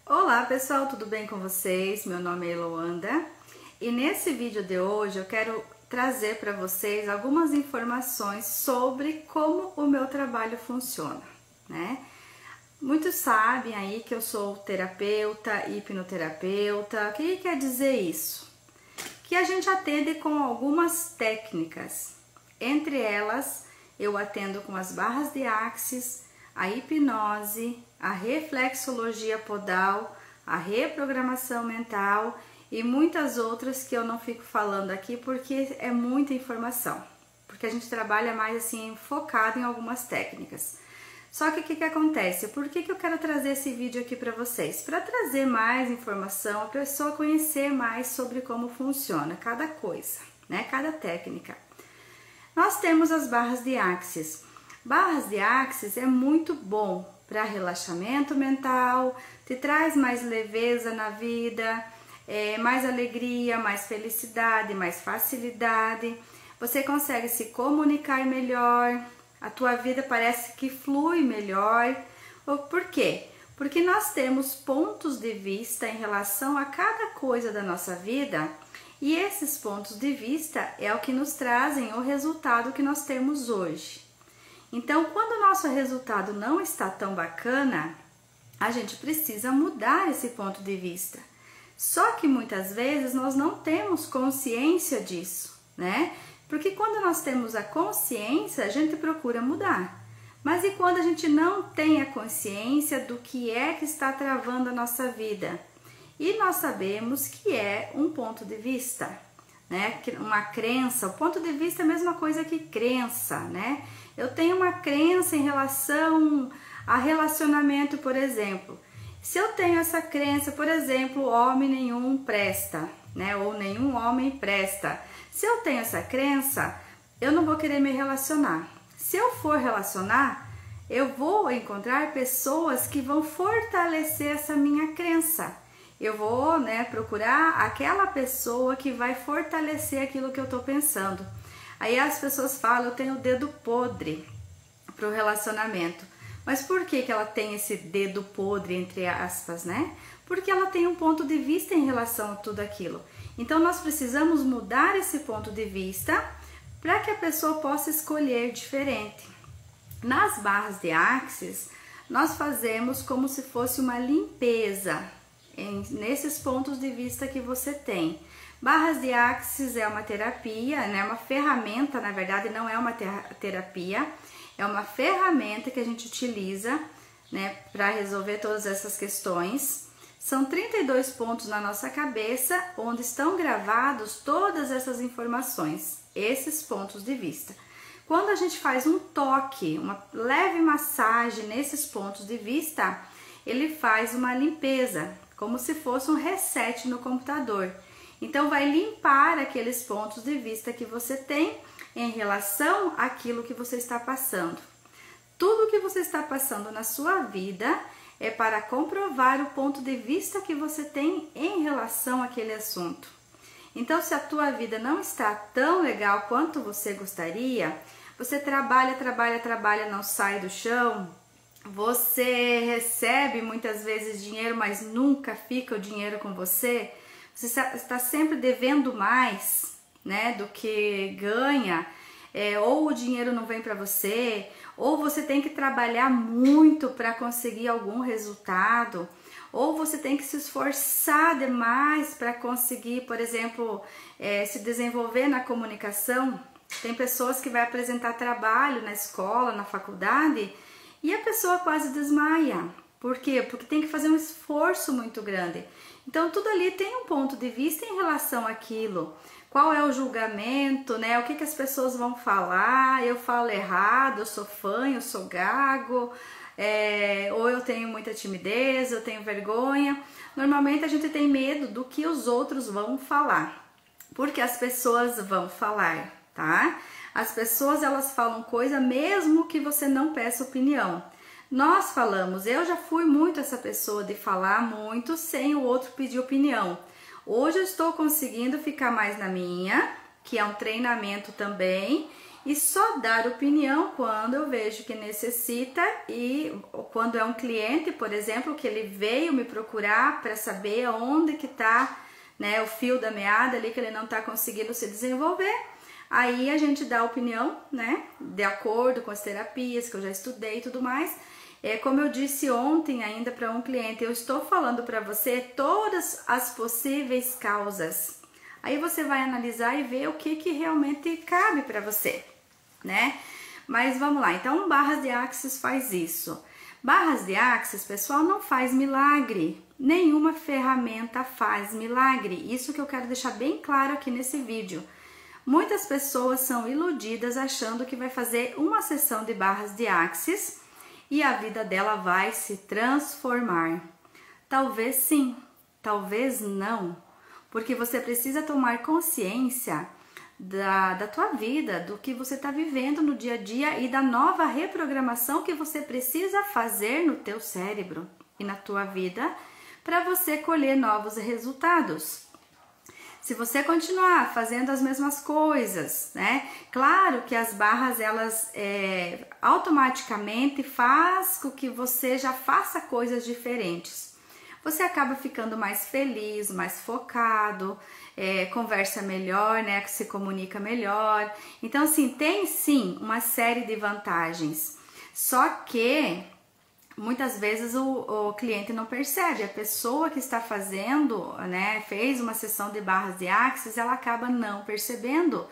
Olá pessoal, tudo bem com vocês? Meu nome é Eloanda e nesse vídeo de hoje eu quero trazer para vocês algumas informações sobre como o meu trabalho funciona, né? Muitos sabem aí que eu sou terapeuta, hipnoterapeuta. O que quer dizer isso? Que a gente atende com algumas técnicas. Entre elas, eu atendo com as barras de axis, a hipnose, a reflexologia podal, a reprogramação mental e muitas outras que eu não fico falando aqui porque é muita informação. Porque a gente trabalha mais assim focado em algumas técnicas. Só que o que acontece? Por que eu quero trazer esse vídeo aqui para vocês? Para trazer mais informação, a pessoa conhecer mais sobre como funciona cada coisa, né? Cada técnica. Nós temos as barras de axis. Barras de axis é muito bom para relaxamento mental, te traz mais leveza na vida, mais alegria, mais felicidade, mais facilidade. Você consegue se comunicar melhor, a tua vida parece que flui melhor. Por quê? Porque nós temos pontos de vista em relação a cada coisa da nossa vida e esses pontos de vista é o que nos trazem o resultado que nós temos hoje. Então, quando o nosso resultado não está tão bacana, a gente precisa mudar esse ponto de vista. Só que muitas vezes nós não temos consciência disso, né? Porque quando nós temos a consciência, a gente procura mudar. Mas e quando a gente não tem a consciência do que é que está travando a nossa vida? E nós sabemos que é um ponto de vista, né? Uma crença. O ponto de vista é a mesma coisa que crença, né? Eu tenho uma crença em relação a relacionamento, por exemplo. Se eu tenho essa crença, por exemplo, homem nenhum presta, né? Ou nenhum homem presta. Se eu tenho essa crença, eu não vou querer me relacionar. Se eu for relacionar, eu vou encontrar pessoas que vão fortalecer essa minha crença. Eu vou, procurar aquela pessoa que vai fortalecer aquilo que eu estou pensando. Aí as pessoas falam, eu tenho o dedo podre para o relacionamento. Mas por que ela tem esse dedo podre, entre aspas, né? Porque ela tem um ponto de vista em relação a tudo aquilo. Então nós precisamos mudar esse ponto de vista para que a pessoa possa escolher diferente. Nas barras de axis, nós fazemos como se fosse uma limpeza nesses pontos de vista que você tem. Barras de axis é uma terapia, né? Uma ferramenta, na verdade não é uma terapia, é uma ferramenta que a gente utiliza, né, para resolver todas essas questões. São 32 pontos na nossa cabeça, onde estão gravados todas essas informações, esses pontos de vista. Quando a gente faz um toque, uma leve massagem nesses pontos de vista, ele faz uma limpeza, como se fosse um reset no computador. Então vai limpar aqueles pontos de vista que você tem em relação àquilo que você está passando. Tudo que você está passando na sua vida é para comprovar o ponto de vista que você tem em relação àquele assunto. Então, se a tua vida não está tão legal quanto você gostaria, você trabalha, não sai do chão, você recebe muitas vezes dinheiro, mas nunca fica o dinheiro com você, você está sempre devendo mais, né, do que ganha, ou o dinheiro não vem para você, ou você tem que trabalhar muito para conseguir algum resultado, ou você tem que se esforçar demais para conseguir, por exemplo, se desenvolver na comunicação. Tem pessoas que vão apresentar trabalho na escola, na faculdade, e a pessoa quase desmaia. Por quê? Porque tem que fazer um esforço muito grande. Então, tudo ali tem um ponto de vista em relação àquilo. Qual é o julgamento, né? O que as pessoas vão falar? Eu falo errado, eu sou fanho, eu sou gago, ou eu tenho muita timidez, eu tenho vergonha. Normalmente a gente tem medo do que os outros vão falar, porque as pessoas vão falar, tá? As pessoas, elas falam coisa mesmo que você não peça opinião. Nós falamos, eu já fui muito essa pessoa de falar muito sem o outro pedir opinião. Hoje eu estou conseguindo ficar mais na minha, que é um treinamento também, e só dar opinião quando eu vejo que necessita e quando é um cliente, por exemplo, que ele veio me procurar para saber onde que tá, né, o fio da meada ali, que ele não tá conseguindo se desenvolver. Aí a gente dá opinião, né, de acordo com as terapias que eu já estudei e tudo mais. Como eu disse ontem ainda para um cliente, eu estou falando para você todas as possíveis causas. Aí você vai analisar e ver o que realmente cabe para você, né? Mas vamos lá, então Barras de Axis faz isso. Barras de Axis, pessoal, não faz milagre. Nenhuma ferramenta faz milagre. Isso que eu quero deixar bem claro aqui nesse vídeo. Muitas pessoas são iludidas achando que vai fazer uma sessão de Barras de Axis e a vida dela vai se transformar. Talvez sim, talvez não, porque você precisa tomar consciência da tua vida, do que você está vivendo no dia a dia e da nova reprogramação que você precisa fazer no teu cérebro e na tua vida para você colher novos resultados. Se você continuar fazendo as mesmas coisas, né? Claro que as barras, elas automaticamente faz com que você já faça coisas diferentes. Você acaba ficando mais feliz, mais focado, conversa melhor, né? Se comunica melhor. Então, assim, tem sim uma série de vantagens. Só que muitas vezes o cliente não percebe, a pessoa que está fazendo, né, fez uma sessão de Barras de Axis, ela acaba não percebendo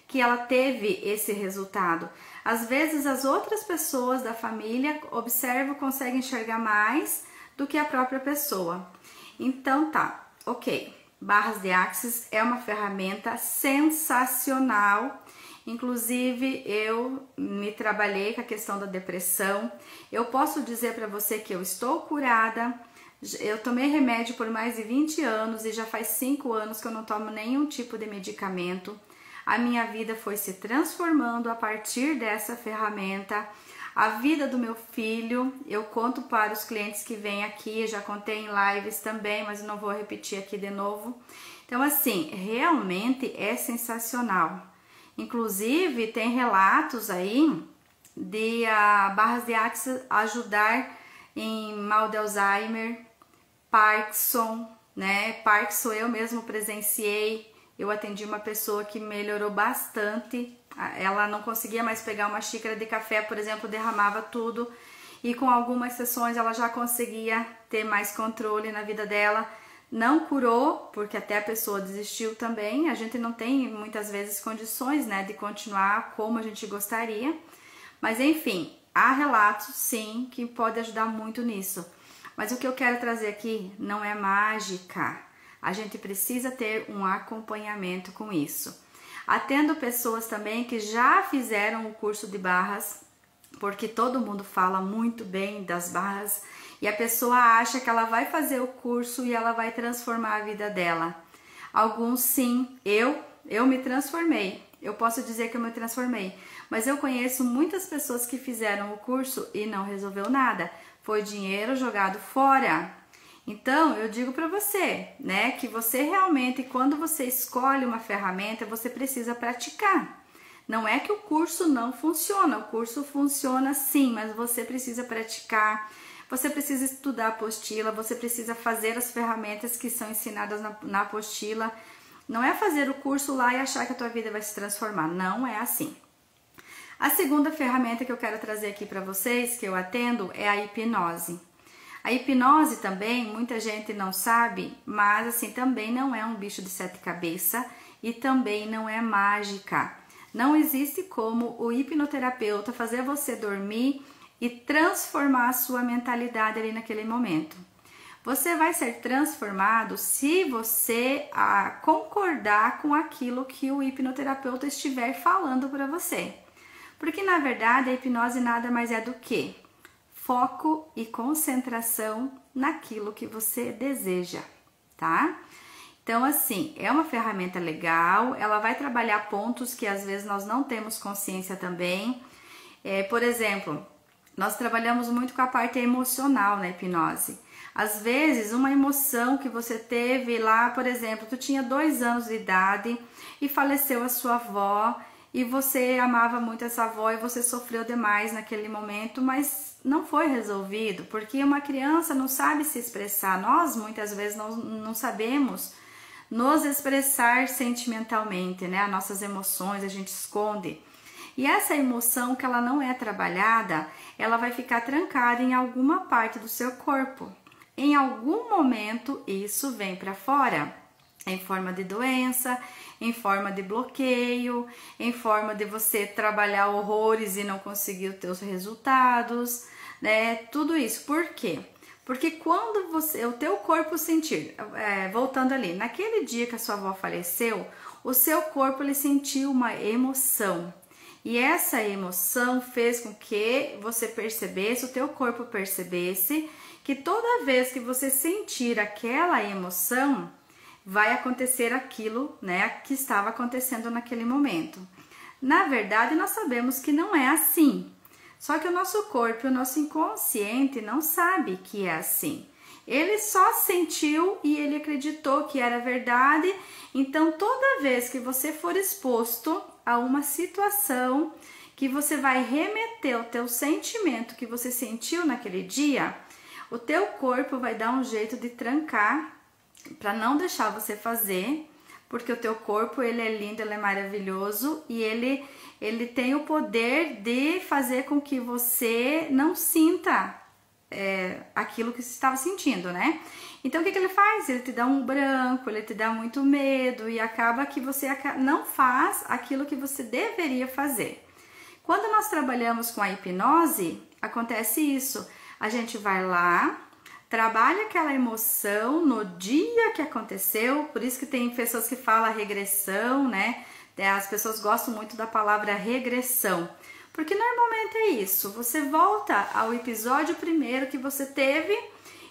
que ela teve esse resultado. Às vezes as outras pessoas da família observam, conseguem enxergar mais do que a própria pessoa. Então tá, ok, Barras de Axis é uma ferramenta sensacional. Inclusive, eu me trabalhei com a questão da depressão. Eu posso dizer para você que eu estou curada. Eu tomei remédio por mais de 20 anos e já faz 5 anos que eu não tomo nenhum tipo de medicamento. A minha vida foi se transformando a partir dessa ferramenta. A vida do meu filho, eu conto para os clientes que vêm aqui, eu já contei em lives também, mas eu não vou repetir aqui de novo. Então, assim, realmente é sensacional. Inclusive, tem relatos aí de Barras de Axis ajudar em mal de Alzheimer, Parkinson, né? Parkinson eu mesmo presenciei, eu atendi uma pessoa que melhorou bastante, ela não conseguia mais pegar uma xícara de café, por exemplo, derramava tudo, e com algumas sessões ela já conseguia ter mais controle na vida dela. Não curou, porque até a pessoa desistiu também. A gente não tem muitas vezes condições, né, de continuar como a gente gostaria. Mas enfim, há relatos sim que pode ajudar muito nisso. Mas o que eu quero trazer aqui não é mágica. A gente precisa ter um acompanhamento com isso. Atendo pessoas também que já fizeram o curso de barras, porque todo mundo fala muito bem das barras. E a pessoa acha que ela vai fazer o curso e ela vai transformar a vida dela. Alguns sim, eu me transformei. Eu posso dizer que eu me transformei. Mas eu conheço muitas pessoas que fizeram o curso e não resolveu nada. Foi dinheiro jogado fora. Então, eu digo para você, né, que você realmente, quando você escolhe uma ferramenta, você precisa praticar. Não é que o curso não funciona. O curso funciona sim, mas você precisa praticar. Você precisa estudar a apostila, você precisa fazer as ferramentas que são ensinadas na apostila. Não é fazer o curso lá e achar que a tua vida vai se transformar. Não é assim. A segunda ferramenta que eu quero trazer aqui para vocês, que eu atendo, é a hipnose. A hipnose também, muita gente não sabe, mas assim, também não é um bicho de 7 cabeças e também não é mágica. Não existe como o hipnoterapeuta fazer você dormir e transformar a sua mentalidade ali naquele momento. Você vai ser transformado se você concordar com aquilo que o hipnoterapeuta estiver falando para você. Porque na verdade a hipnose nada mais é do que foco e concentração naquilo que você deseja, tá? Então assim, é uma ferramenta legal, ela vai trabalhar pontos que às vezes nós não temos consciência também. Por exemplo, nós trabalhamos muito com a parte emocional na hipnose. Às vezes, uma emoção que você teve lá, por exemplo, tu tinha 2 anos de idade e faleceu a sua avó e você amava muito essa avó e você sofreu demais naquele momento, mas não foi resolvido, porque uma criança não sabe se expressar. Nós muitas vezes não sabemos nos expressar sentimentalmente, né? As nossas emoções a gente esconde. E essa emoção que ela não é trabalhada, ela vai ficar trancada em alguma parte do seu corpo. Em algum momento isso vem para fora, em forma de doença, em forma de bloqueio, em forma de você trabalhar horrores e não conseguir os teus resultados, né? Tudo isso. Por quê? Porque quando o teu corpo sentir, voltando ali, naquele dia que a sua avó faleceu, o seu corpo ele sentiu uma emoção. E essa emoção fez com que você percebesse, o teu corpo percebesse, que toda vez que você sentir aquela emoção, vai acontecer aquilo, né, que estava acontecendo naquele momento. Na verdade, nós sabemos que não é assim. Só que o nosso corpo, o nosso inconsciente não sabe que é assim. Ele só sentiu e ele acreditou que era verdade. Então, toda vez que você for exposto a uma situação que você vai remeter o teu sentimento que você sentiu naquele dia, o teu corpo vai dar um jeito de trancar para não deixar você fazer, porque o teu corpo ele é lindo, ele é maravilhoso e ele tem o poder de fazer com que você não sinta aquilo que você estava sentindo, né? Então o que ele faz? Ele te dá um branco, ele te dá muito medo e acaba que você não faz aquilo que você deveria fazer. Quando nós trabalhamos com a hipnose, acontece isso. A gente vai lá, trabalha aquela emoção no dia que aconteceu, por isso que tem pessoas que falam regressão, né? As pessoas gostam muito da palavra regressão, porque normalmente é isso, você volta ao episódio primeiro que você teve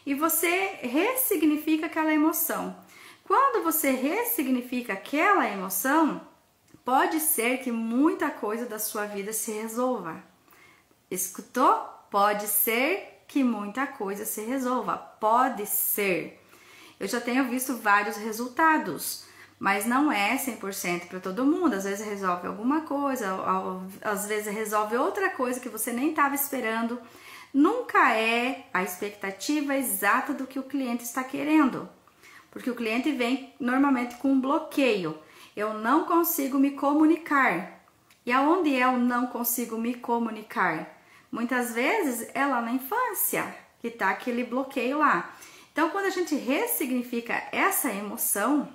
e você ressignifica aquela emoção. Quando você ressignifica aquela emoção, pode ser que muita coisa da sua vida se resolva. Escutou? Pode ser que muita coisa se resolva, pode ser. Eu já tenho visto vários resultados, mas não é 100% para todo mundo. Às vezes resolve alguma coisa, às vezes resolve outra coisa que você nem estava esperando. Nunca é a expectativa exata do que o cliente está querendo, porque o cliente vem normalmente com um bloqueio. Eu não consigo me comunicar. E aonde eu não consigo me comunicar? Muitas vezes é lá na infância que está aquele bloqueio lá. Então, quando a gente ressignifica essa emoção,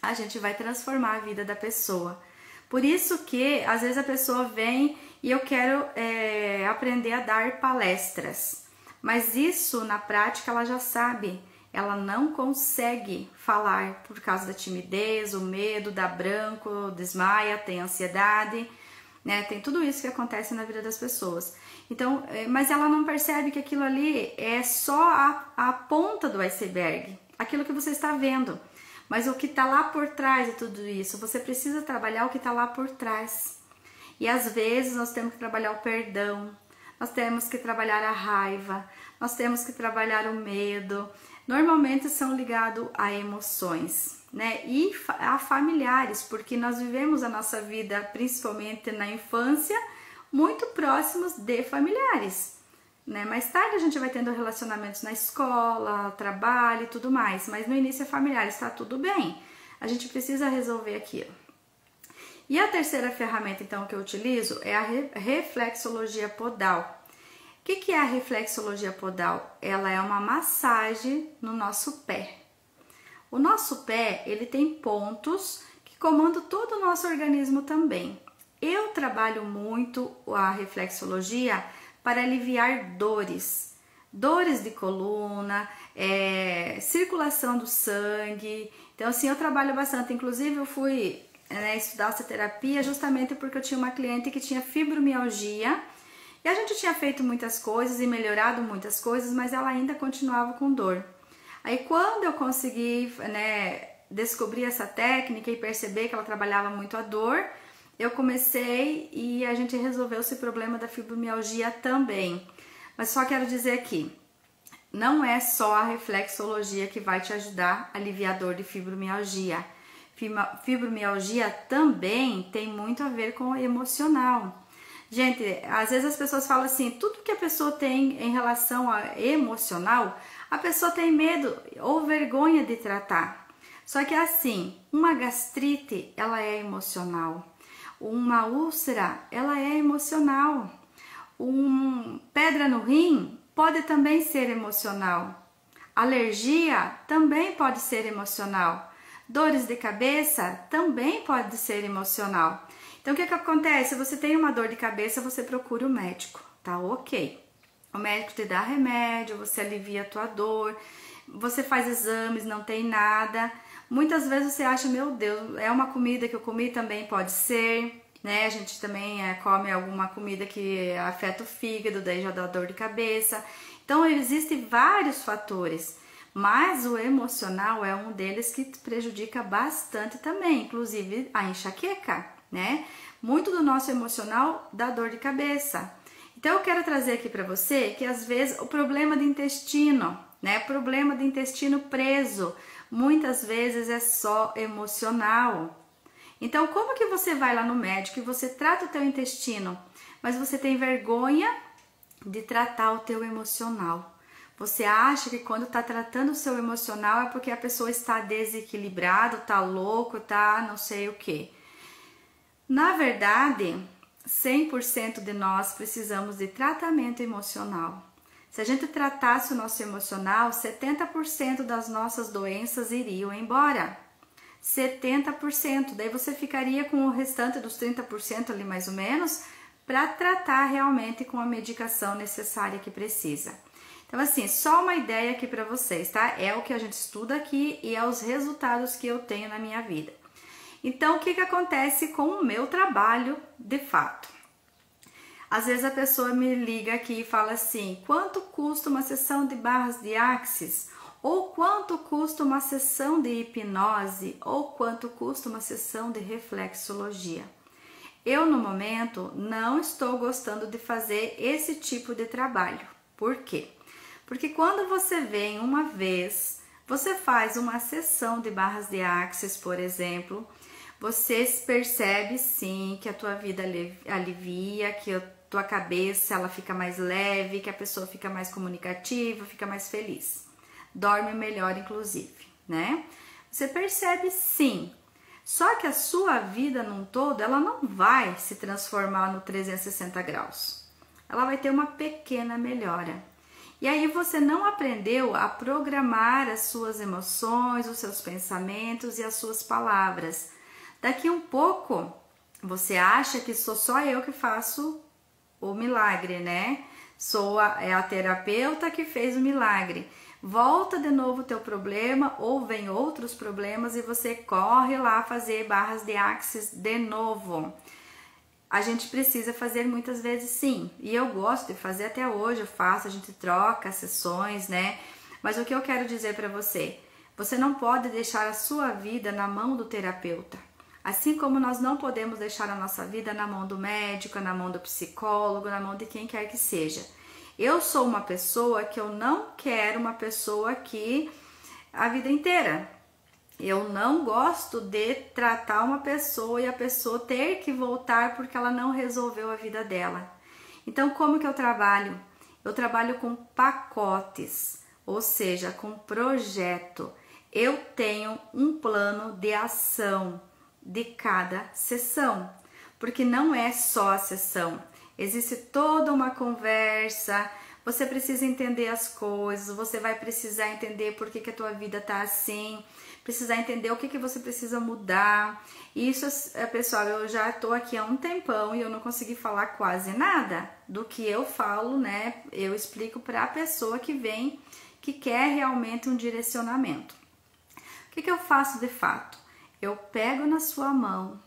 a gente vai transformar a vida da pessoa. Por isso que, às vezes, a pessoa vem e eu quero aprender a dar palestras. Mas isso, na prática, ela já sabe. Ela não consegue falar por causa da timidez, o medo, dá branco, desmaia, tem ansiedade, né? Tem tudo isso que acontece na vida das pessoas. Então, mas ela não percebe que aquilo ali é só a ponta do iceberg, aquilo que você está vendo. Mas o que está lá por trás de tudo isso, você precisa trabalhar o que está lá por trás. E às vezes nós temos que trabalhar o perdão, nós temos que trabalhar a raiva, nós temos que trabalhar o medo. Normalmente são ligados a emoções, né? E a familiares, porque nós vivemos a nossa vida, principalmente na infância, muito próximos de familiares, né? Mais tarde a gente vai tendo relacionamentos na escola, trabalho e tudo mais, mas no início é familiar, está tudo bem. A gente precisa resolver aquilo. E a terceira ferramenta, então, que eu utilizo é a reflexologia podal. O que é a reflexologia podal? Ela é uma massagem no nosso pé. O nosso pé, ele tem pontos que comandam todo o nosso organismo também. Eu trabalho muito a reflexologia para aliviar dores de coluna, circulação do sangue. Então, assim, eu trabalho bastante. Inclusive, eu fui estudar essa terapia justamente porque eu tinha uma cliente que tinha fibromialgia e a gente tinha feito muitas coisas e melhorado muitas coisas, mas ela ainda continuava com dor. Aí, quando eu consegui, descobrir essa técnica e perceber que ela trabalhava muito a dor, eu comecei e a gente resolveu esse problema da fibromialgia também. Mas só quero dizer aqui, não é só a reflexologia que vai te ajudar a aliviar a dor de fibromialgia. fibromialgia também tem muito a ver com o emocional. Gente, às vezes as pessoas falam assim, tudo que a pessoa tem em relação a emocional, a pessoa tem medo ou vergonha de tratar. Só que assim, uma gastrite, ela é emocional. Uma úlcera, ela é emocional. Pedra no rim pode também ser emocional. Alergia também pode ser emocional. Dores de cabeça também pode ser emocional. Então, o que acontece? Se você tem uma dor de cabeça, você procura o médico, tá ok. O médico te dá remédio, você alivia a tua dor, você faz exames, não tem nada. Muitas vezes você acha, meu Deus, é uma comida que eu comi, também pode ser, né? A gente também come alguma comida que afeta o fígado, daí já dá dor de cabeça. Então, existem vários fatores, mas o emocional é um deles que prejudica bastante também, inclusive a enxaqueca, né? Muito do nosso emocional dá dor de cabeça. Então, eu quero trazer aqui para você que às vezes o problema do intestino, né? Problema do intestino preso, muitas vezes é só emocional. Então, como que você vai lá no médico e você trata o teu intestino, mas você tem vergonha de tratar o teu emocional? Você acha que quando está tratando o seu emocional é porque a pessoa está desequilibrada, está louco, está não sei o que. Na verdade, 100% de nós precisamos de tratamento emocional. Se a gente tratasse o nosso emocional, 70% das nossas doenças iriam embora. 70%. Daí você ficaria com o restante dos 30% ali mais ou menos para tratar realmente com a medicação necessária que precisa. Então assim, só uma ideia aqui para vocês, tá? É o que a gente estuda aqui e é os resultados que eu tenho na minha vida. Então, o que acontece com o meu trabalho de fato? Às vezes a pessoa me liga aqui e fala assim, quanto custa uma sessão de barras de axis? Ou quanto custa uma sessão de hipnose? Ou quanto custa uma sessão de reflexologia? Eu, no momento, não estou gostando de fazer esse tipo de trabalho. Por quê? Porque quando você vem uma vez, você faz uma sessão de barras de axis, por exemplo, você percebe sim que a tua vida alivia, que a tua cabeça ela fica mais leve, que a pessoa fica mais comunicativa, fica mais feliz. Dorme melhor, inclusive, né? Você percebe sim. Só que a sua vida num todo, ela não vai se transformar no 360 graus. Ela vai ter uma pequena melhora. E aí você não aprendeu a programar as suas emoções, os seus pensamentos e as suas palavras. Daqui um pouco, você acha que sou só eu que faço o milagre, né? É a terapeuta que fez o milagre. Volta de novo o teu problema ou vem outros problemas e você corre lá fazer barras de axis de novo. A gente precisa fazer muitas vezes sim, e eu gosto de fazer até hoje, eu faço, a gente troca sessões, né? Mas o que eu quero dizer para você, você não pode deixar a sua vida na mão do terapeuta. Assim como nós não podemos deixar a nossa vida na mão do médico, na mão do psicólogo, na mão de quem quer que seja. Eu sou uma pessoa que eu não quero uma pessoa que a vida inteira. Eu não gosto de tratar uma pessoa e a pessoa ter que voltar porque ela não resolveu a vida dela. Então, como que eu trabalho? Eu trabalho com pacotes, ou seja, com projeto. Eu tenho um plano de ação de cada sessão, porque não é só a sessão, existe toda uma conversa, você precisa entender as coisas, você vai precisar entender por que a tua vida tá assim, precisar entender o que você precisa mudar. Isso, pessoal, eu já tô aqui há um tempão e eu não consegui falar quase nada do que eu falo, né? Eu explico para a pessoa que vem, que quer realmente um direcionamento. O que eu faço de fato? Eu pego na sua mão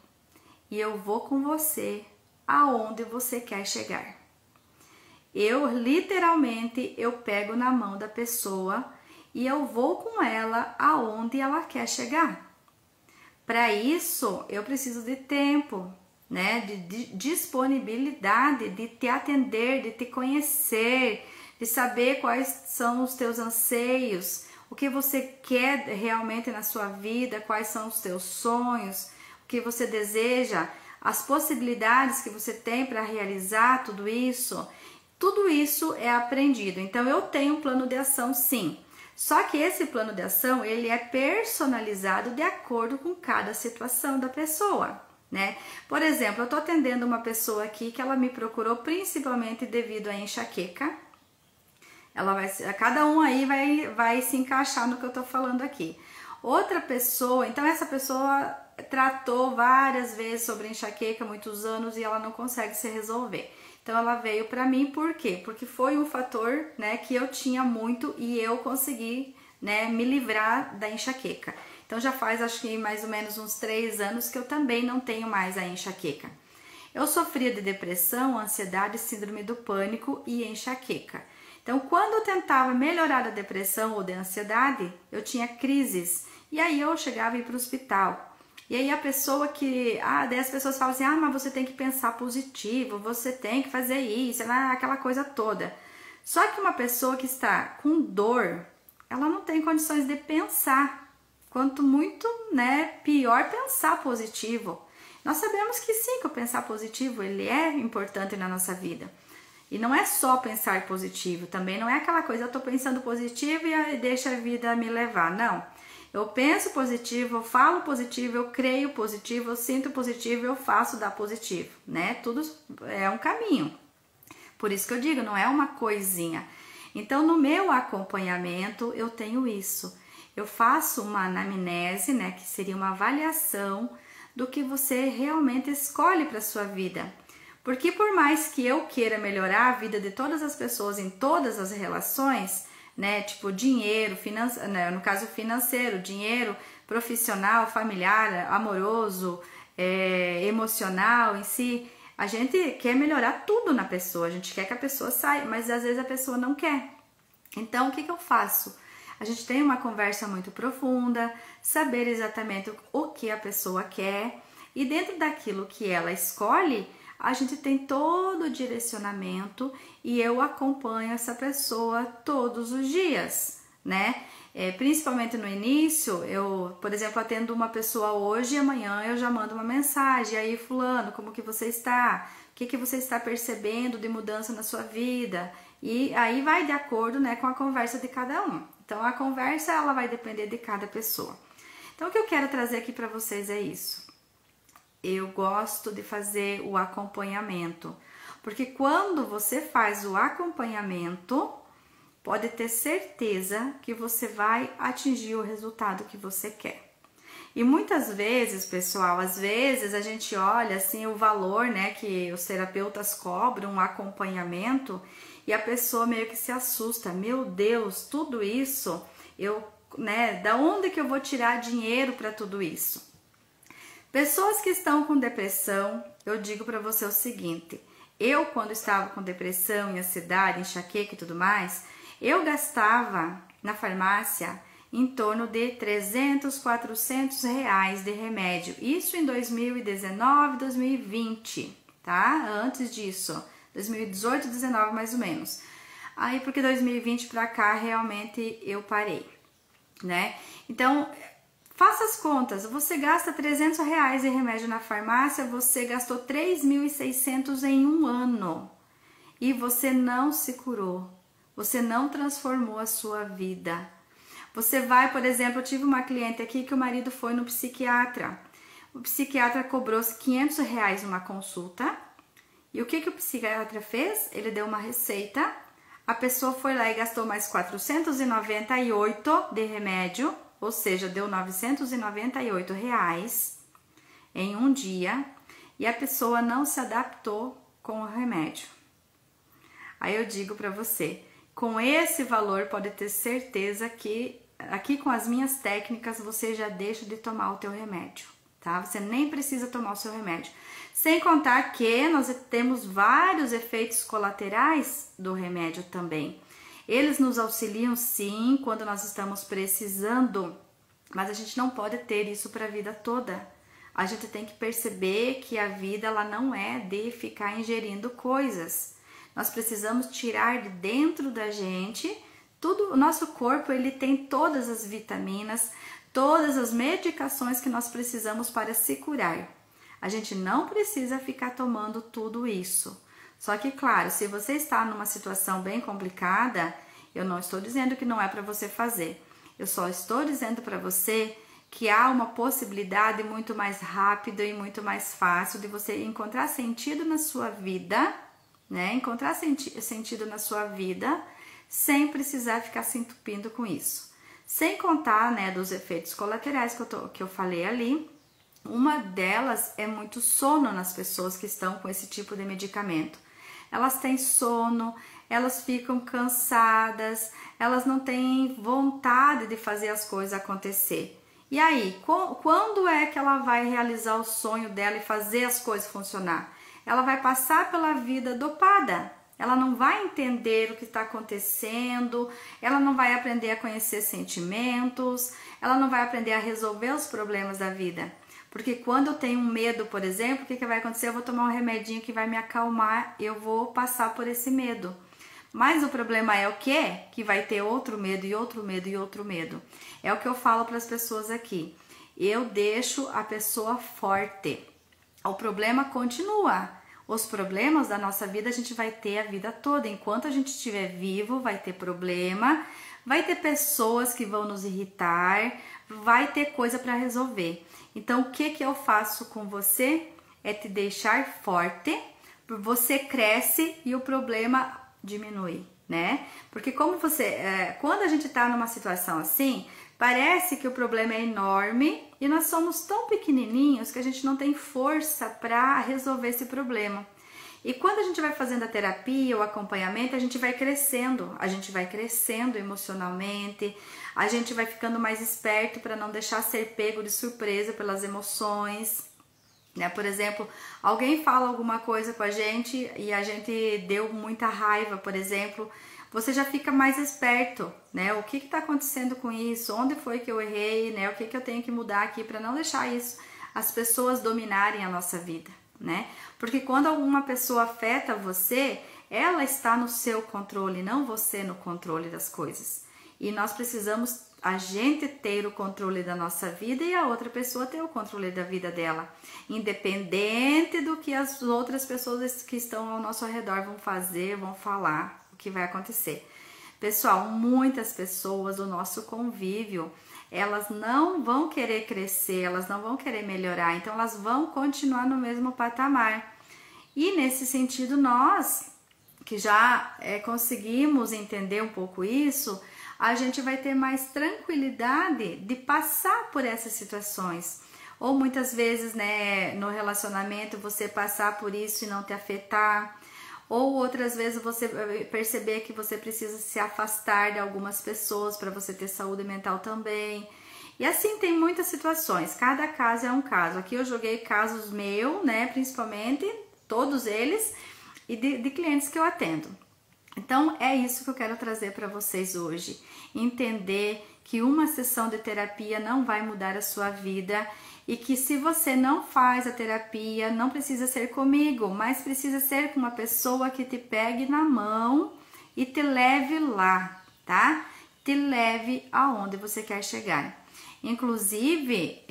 e eu vou com você aonde você quer chegar. Eu literalmente eu pego na mão da pessoa e eu vou com ela aonde ela quer chegar. Para isso eu preciso de tempo, né? De disponibilidade, de te atender, de te conhecer, de saber quais são os teus anseios, o que você quer realmente na sua vida, quais são os seus sonhos, o que você deseja, as possibilidades que você tem para realizar tudo isso é aprendido. Então eu tenho um plano de ação, sim. Só que esse plano de ação, ele é personalizado de acordo com cada situação da pessoa, né? Por exemplo, eu tô atendendo uma pessoa aqui que ela me procurou principalmente devido à enxaqueca. Cada um aí vai se encaixar no que eu tô falando aqui. Outra pessoa, então essa pessoa tratou várias vezes sobre enxaqueca, muitos anos, e ela não consegue se resolver. Então ela veio para mim, por quê? Porque foi um fator, né, que eu tinha muito e eu consegui, né, me livrar da enxaqueca. Então já faz, acho que mais ou menos uns 3 anos que eu também não tenho mais a enxaqueca. Eu sofria de depressão, ansiedade, síndrome do pânico e enxaqueca. Então quando eu tentava melhorar da depressão ou da ansiedade, eu tinha crises e aí eu chegava a ir para o hospital. E aí a pessoa daí as pessoas falam assim, mas você tem que pensar positivo, você tem que fazer isso, aquela coisa toda. Só que uma pessoa que está com dor, ela não tem condições de pensar. Quanto muito, né, pior pensar positivo. Nós sabemos que sim, que o pensar positivo, ele é importante na nossa vida. E não é só pensar positivo, também não é aquela coisa, eu tô pensando positivo e deixa a vida me levar, não. Eu penso positivo, eu falo positivo, eu creio positivo, eu sinto positivo, eu faço dar positivo, né? Tudo é um caminho. Por isso que eu digo, não é uma coisinha. Então, no meu acompanhamento, eu tenho isso. Eu faço uma anamnese, né? Que seria uma avaliação do que você realmente escolhe para sua vida. Porque por mais que eu queira melhorar a vida de todas as pessoas em todas as relações, né, tipo dinheiro, né, no caso financeiro, dinheiro, profissional, familiar, amoroso, emocional em si, a gente quer melhorar tudo na pessoa, a gente quer que a pessoa saia, mas às vezes a pessoa não quer. Então o que eu faço? A gente tem uma conversa muito profunda, saber exatamente o que a pessoa quer e dentro daquilo que ela escolhe, a gente tem todo o direcionamento e eu acompanho essa pessoa todos os dias, né? Principalmente no início, eu, por exemplo, atendo uma pessoa hoje e amanhã eu já mando uma mensagem, aí fulano, como que você está? O que você está percebendo de mudança na sua vida? E aí vai de acordo, né, com a conversa de cada um. Então a conversa ela vai depender de cada pessoa. Então o que eu quero trazer aqui para vocês é isso. Eu gosto de fazer o acompanhamento, porque quando você faz o acompanhamento, pode ter certeza que você vai atingir o resultado que você quer. E muitas vezes, pessoal, às vezes a gente olha assim o valor, né, que os terapeutas cobram, um acompanhamento, e a pessoa meio que se assusta. Meu Deus, tudo isso, da onde que eu vou tirar dinheiro para tudo isso? Pessoas que estão com depressão, eu digo para você o seguinte, eu quando estava com depressão, ansiedade, enxaqueca e tudo mais, eu gastava na farmácia em torno de 300, 400 reais de remédio, isso em 2019, 2020, tá? Antes disso, 2018, 2019 mais ou menos. Aí porque 2020 para cá realmente eu parei, né? Então, faça as contas, você gasta 300 reais em remédio na farmácia, você gastou 3.600 em um ano e você não se curou, você não transformou a sua vida. Você vai, por exemplo, eu tive uma cliente aqui que o marido foi no psiquiatra, o psiquiatra cobrou 500 reais uma consulta e o que o psiquiatra fez? Ele deu uma receita, a pessoa foi lá e gastou mais 498 de remédio, ou seja, deu 998 reais em um dia e a pessoa não se adaptou com o remédio. Aí eu digo para você, com esse valor pode ter certeza que aqui com as minhas técnicas você já deixa de tomar o teu remédio, tá? Você nem precisa tomar o seu remédio. Sem contar que nós temos vários efeitos colaterais do remédio também. Eles nos auxiliam sim quando nós estamos precisando, mas a gente não pode ter isso para a vida toda. A gente tem que perceber que a vida ela não é de ficar ingerindo coisas. Nós precisamos tirar de dentro da gente Tudo, o nosso corpo ele tem todas as vitaminas, todas as medicações que nós precisamos para se curar. A gente não precisa ficar tomando tudo isso. Só que, claro, se você está numa situação bem complicada, eu não estou dizendo que não é para você fazer. Eu só estou dizendo para você que há uma possibilidade muito mais rápida e muito mais fácil de você encontrar sentido na sua vida, né? Encontrar sentido na sua vida sem precisar ficar se entupindo com isso. Sem contar, né, dos efeitos colaterais que eu falei ali. Uma delas é muito sono nas pessoas que estão com esse tipo de medicamento. Elas têm sono, elas ficam cansadas, elas não têm vontade de fazer as coisas acontecer. E aí, quando é que ela vai realizar o sonho dela e fazer as coisas funcionar? Ela vai passar pela vida dopada. Ela não vai entender o que está acontecendo, ela não vai aprender a conhecer sentimentos, ela não vai aprender a resolver os problemas da vida. Porque quando eu tenho medo, por exemplo, o que vai acontecer? Eu vou tomar um remedinho que vai me acalmar, eu vou passar por esse medo. Mas o problema é o quê? Que vai ter outro medo e outro medo e outro medo. É o que eu falo para as pessoas aqui. Eu deixo a pessoa forte. O problema continua. Os problemas da nossa vida a gente vai ter a vida toda. Enquanto a gente estiver vivo, vai ter problema, vai ter pessoas que vão nos irritar, vai ter coisa para resolver. Então, o que eu faço com você é te deixar forte, você cresce e o problema diminui, né? Porque quando a gente tá numa situação assim, parece que o problema é enorme e nós somos tão pequenininhos que a gente não tem força para resolver esse problema. E quando a gente vai fazendo a terapia, o acompanhamento, a gente vai crescendo emocionalmente, a gente vai ficando mais esperto para não deixar ser pego de surpresa pelas emoções, né? Por exemplo, alguém fala alguma coisa com a gente e a gente deu muita raiva, por exemplo, você já fica mais esperto, né? O que está acontecendo com isso? Onde foi que eu errei, né? O que eu tenho que mudar aqui para não deixar isso, as pessoas dominarem a nossa vida, né? Porque quando alguma pessoa afeta você, ela está no seu controle, não você no controle das coisas. E nós precisamos, a gente ter o controle da nossa vida e a outra pessoa ter o controle da vida dela. Independente do que as outras pessoas que estão ao nosso redor vão fazer, vão falar, o que vai acontecer. Pessoal, muitas pessoas do nosso convívio, elas não vão querer crescer, elas não vão querer melhorar, então elas vão continuar no mesmo patamar. E nesse sentido, nós que já conseguimos entender um pouco isso, a gente vai ter mais tranquilidade de passar por essas situações. Ou muitas vezes, né, no relacionamento, você passar por isso e não te afetar. Ou outras vezes você perceber que você precisa se afastar de algumas pessoas para você ter saúde mental também. E assim tem muitas situações, cada caso é um caso. Aqui eu joguei casos meus, né, principalmente, todos eles, e de clientes que eu atendo. Então é isso que eu quero trazer para vocês hoje. Entender que uma sessão de terapia não vai mudar a sua vida e que se você não faz a terapia, não precisa ser comigo, mas precisa ser com uma pessoa que te pegue na mão e te leve lá, tá? Te leve aonde você quer chegar. Inclusive,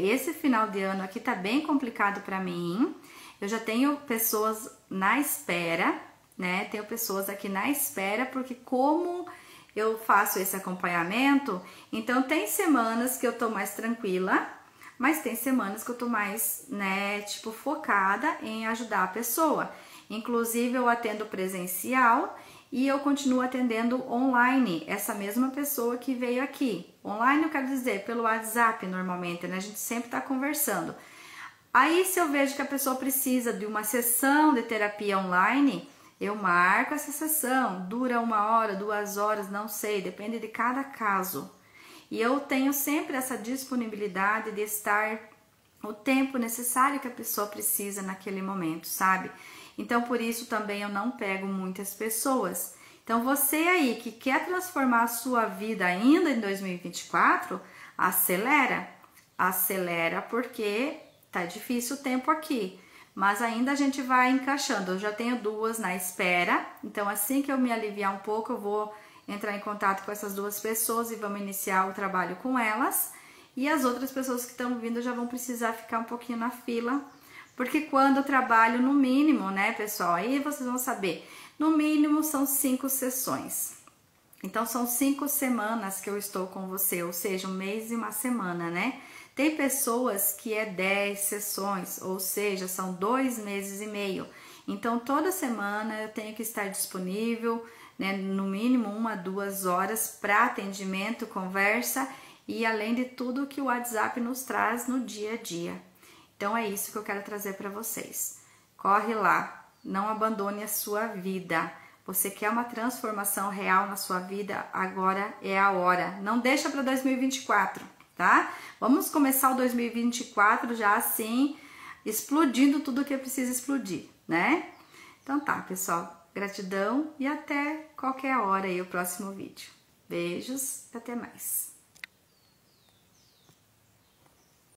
esse final de ano aqui tá bem complicado para mim. Eu já tenho pessoas na espera, né? Tenho pessoas aqui na espera, porque como eu faço esse acompanhamento, então tem semanas que eu tô mais tranquila, mas tem semanas que eu tô mais, né, tipo, focada em ajudar a pessoa. Inclusive, eu atendo presencial e eu continuo atendendo online essa mesma pessoa que veio aqui. Online eu quero dizer, pelo WhatsApp normalmente, né? A gente sempre tá conversando. Aí, se eu vejo que a pessoa precisa de uma sessão de terapia online, eu marco essa sessão, dura 1 hora, 2 horas, não sei, depende de cada caso. E eu tenho sempre essa disponibilidade de estar o tempo necessário que a pessoa precisa naquele momento, sabe? Então, por isso também eu não pego muitas pessoas. Então, você aí que quer transformar a sua vida ainda em 2024, acelera. Acelera porque tá difícil o tempo aqui. Mas ainda a gente vai encaixando. Eu já tenho 2 na espera. Então, assim que eu me aliviar um pouco, eu vou entrar em contato com essas duas pessoas e vamos iniciar o trabalho com elas. E as outras pessoas que estão vindo já vão precisar ficar um pouquinho na fila, porque quando eu trabalho no mínimo, né, pessoal, aí vocês vão saber, no mínimo são 5 sessões. Então são 5 semanas que eu estou com você, ou seja, 1 mês e 1 semana, né? Tem pessoas que é 10 sessões, ou seja, são 2 meses e meio. Então toda semana eu tenho que estar disponível, né, no mínimo 1 a 2 horas para atendimento, conversa e além de tudo que o WhatsApp nos traz no dia a dia. Então é isso que eu quero trazer para vocês. Corre lá, não abandone a sua vida. Você quer uma transformação real na sua vida? Agora é a hora. Não deixa para 2024, tá? Vamos começar o 2024 já assim, explodindo tudo que precisa explodir, né? Então tá, pessoal. Gratidão e até qualquer hora aí o próximo vídeo. Beijos e até mais.